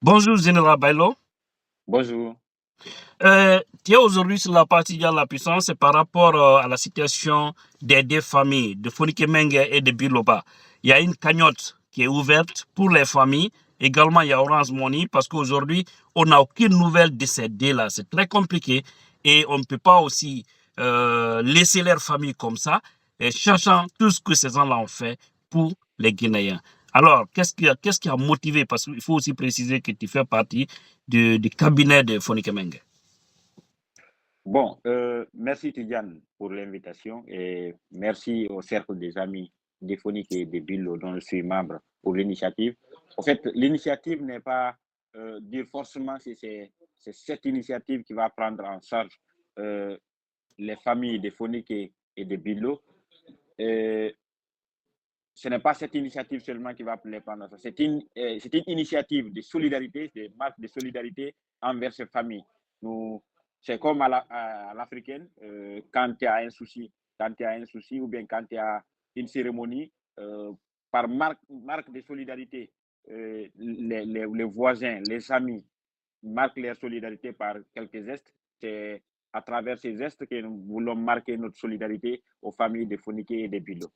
Bonjour, Général Bailo. Bonjour. Tu es aujourd'hui sur la partie de la puissance, c'est par rapport à la situation des deux familles de Fonike-Mengue et de Biloba. Il y a une cagnotte qui est ouverte pour les familles. Également, il y a Orange Money parce qu'aujourd'hui, on n'a aucune nouvelle de ces deux-là. C'est très compliqué et on ne peut pas aussi laisser leur famille comme ça, et cherchant tout ce que ces gens-là ont fait pour les Guinéens. Alors, qu'est-ce qui a motivé? Parce qu'il faut aussi préciser que tu fais partie du cabinet de Fonike-Mengue. Bon, merci Tidiane pour l'invitation et merci au Cercle des Amis Déphoniques et des Billo dont je suis membre pour l'initiative. En fait, l'initiative n'est pas dire forcément si c'est cette initiative qui va prendre en charge euh, les familles déphoniques et des Billo. Et ce n'est pas cette initiative seulement qui va les prendre en charge. C'est une initiative de solidarité, des marques de solidarité envers ces familles. Nous, c'est comme à l'africaine, quand il y a un souci, ou bien quand il y a une cérémonie, par marque de solidarité, les voisins, les amis marquent leur solidarité par quelques gestes. C'est à travers ces gestes que nous voulons marquer notre solidarité aux familles de Fonike et de Bilo.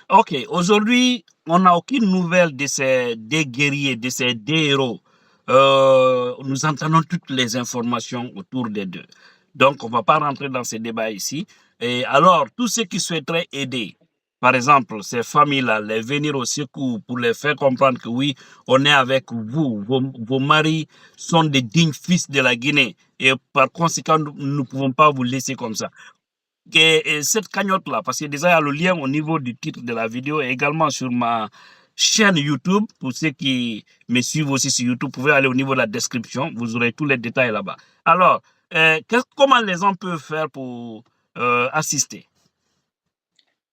Ok, aujourd'hui, on n'a aucune nouvelle de ces deux guerriers, de ces deux héros. Nous entendons toutes les informations autour des deux. Donc, on ne va pas rentrer dans ces débats ici. Et alors, tous ceux qui souhaiteraient aider, par exemple, ces familles-là, les venir au secours pour les faire comprendre que oui, on est avec vous, vos maris sont des dignes fils de la Guinée. Et par conséquent, nous ne pouvons pas vous laisser comme ça. Et cette cagnotte-là, parce que déjà il y a le lien au niveau du titre de la vidéo et également sur ma chaîne YouTube. Pour ceux qui me suivent aussi sur YouTube, vous pouvez aller au niveau de la description, vous aurez tous les détails là-bas. Alors, comment les gens peuvent faire pour assister?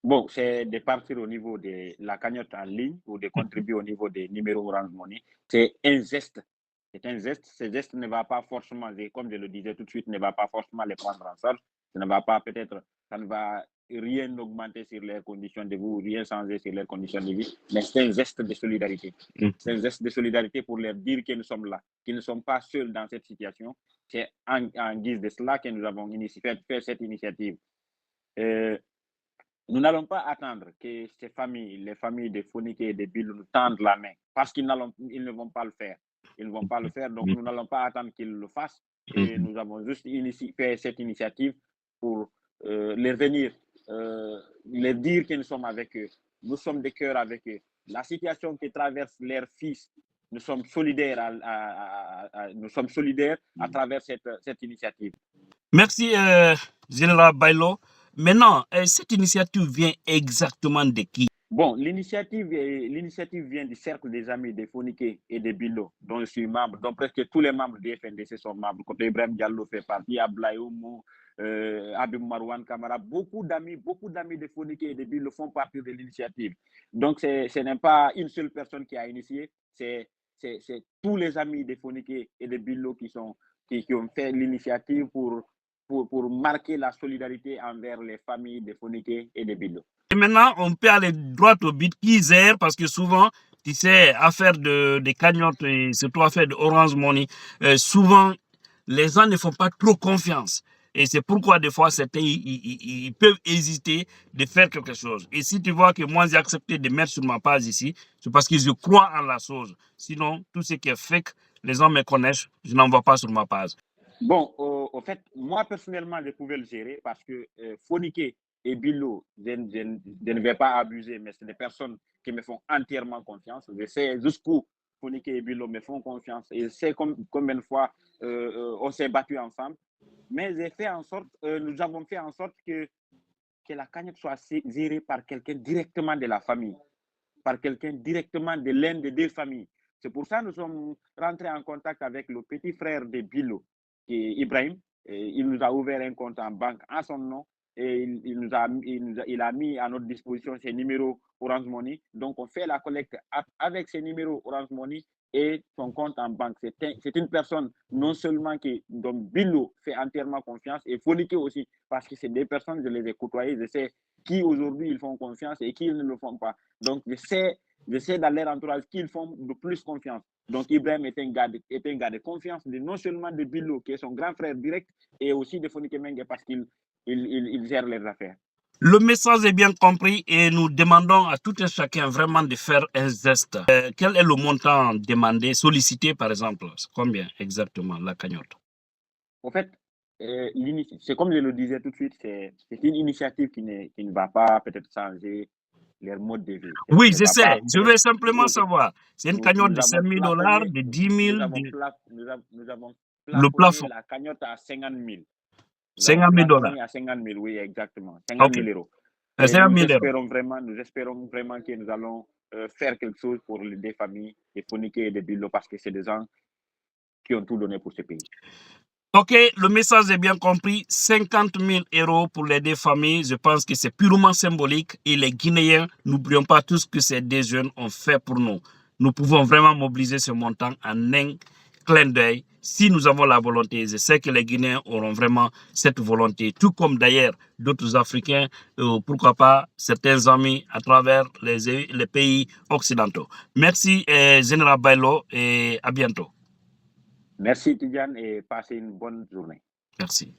Bon, c'est de partir au niveau de la cagnotte en ligne ou de contribuer au niveau des numéros Orange Money. C'est un geste. C'est un geste. Ce geste ne va pas forcément, comme je le disais tout de suite, ne va pas forcément les prendre en charge. Ça ne va pas peut-être, ça ne va rien augmenter sur leurs conditions de vie, rien changer sur leurs conditions de vie. Mais c'est un geste de solidarité. C'est un geste de solidarité pour leur dire que nous sommes là, qu'ils ne sont pas seuls dans cette situation. C'est en guise de cela que nous avons fait cette initiative. Nous n'allons pas attendre que ces familles, les familles de Fonike et de Bill, nous tendent la main parce qu'ils ne vont pas le faire. Ils ne vont pas le faire, donc nous n'allons pas attendre qu'ils le fassent. Et nous avons juste fait cette initiative pour les venir, les dire que nous sommes avec eux. Nous sommes de cœur avec eux. La situation que traversent leurs fils, nous sommes solidaires à travers cette initiative. Merci, Général Bailo. Maintenant, cette initiative vient exactement de qui? Bon, l'initiative vient du cercle des amis de Fonike et de Bilo, dont je suis membre, dont presque tous les membres du FNDC sont membres. Côté Ibrahim Diallo fait partie, Ablayoumou, Abim Marouane Kamara, beaucoup d'amis de Fonike et de Bilo font partie de l'initiative. Donc, ce n'est pas une seule personne qui a initié, c'est tous les amis de Fonike et de Bilo qui ont fait l'initiative pour marquer la solidarité envers les familles de Fonike et de Bilo. Et maintenant, on peut aller droit au but qui gère parce que souvent, tu sais, affaire de cagnotte et surtout affaire de Orange Money, souvent, les gens ne font pas trop confiance. Et c'est pourquoi des fois, certains, ils peuvent hésiter de faire quelque chose. Et si tu vois que moi, j'ai accepté de mettre sur ma page ici, c'est parce que je crois en la chose. Sinon, tout ce qui est fake, les gens me connaissent, je n'en vois pas sur ma page. Bon, au fait, moi personnellement, je pouvais le gérer parce que Fonike et Bilo, je ne vais pas abuser, mais c'est des personnes qui me font entièrement confiance. Je sais jusqu'où Fonike et Bilo me font confiance et je sais combien de fois on s'est battu ensemble. Mais nous avons fait en sorte que la cagnotte soit gérée par quelqu'un directement de la famille, par quelqu'un directement de l'un des deux familles. C'est pour ça que nous sommes rentrés en contact avec le petit frère de Bilo, qui est Ibrahim. Et il nous a ouvert un compte en banque en son nom et il a mis à notre disposition ses numéros Orange Money. Donc, on fait la collecte avec ses numéros Orange Money et son compte en banque. C'est une personne non seulement dont Bilo fait entièrement confiance et Fonike aussi, parce que c'est des personnes, je les ai côtoyées, je sais qui aujourd'hui ils font confiance et qui ils ne le font pas. Donc, je sais je sais dans leur entourage qu'ils font de plus confiance. Donc Ibrahim est un gars de confiance, non seulement de Billo, qui est son grand frère direct, et aussi de Fonike Mengue parce qu'il gère les affaires. Le message est bien compris et nous demandons à tout un chacun vraiment de faire un geste. Quel est le montant demandé, sollicité par exemple? Combien exactement la cagnotte? En fait, c'est comme je le disais tout de suite, c'est une initiative qui ne va pas peut-être changer leur mode de vie. Oui, je sais. Je veux simplement Ok. savoir. C'est une cagnotte de 5 000 $, de 10 000. Nous avons Le plafonné plafond. la cagnotte à 50 000. 50 000 $. À 50 000, oui, exactement. 50 000 euros. Et 50 nous 000 €. espérons vraiment que nous allons faire quelque chose pour les familles, des Fonike et des Billo, parce que c'est des gens qui ont tout donné pour ce pays. Ok, le message est bien compris. 50 000 € pour les deux familles. Je pense que c'est purement symbolique. Et les Guinéens, n'oublions pas tout ce que ces deux jeunes ont fait pour nous. Nous pouvons vraiment mobiliser ce montant en un clin d'œil si nous avons la volonté. Je sais que les Guinéens auront vraiment cette volonté, tout comme d'ailleurs d'autres Africains, pourquoi pas certains amis à travers les pays occidentaux. Merci, Général Bailo, et à bientôt. Merci, Tidiane, et passez une bonne journée. Merci.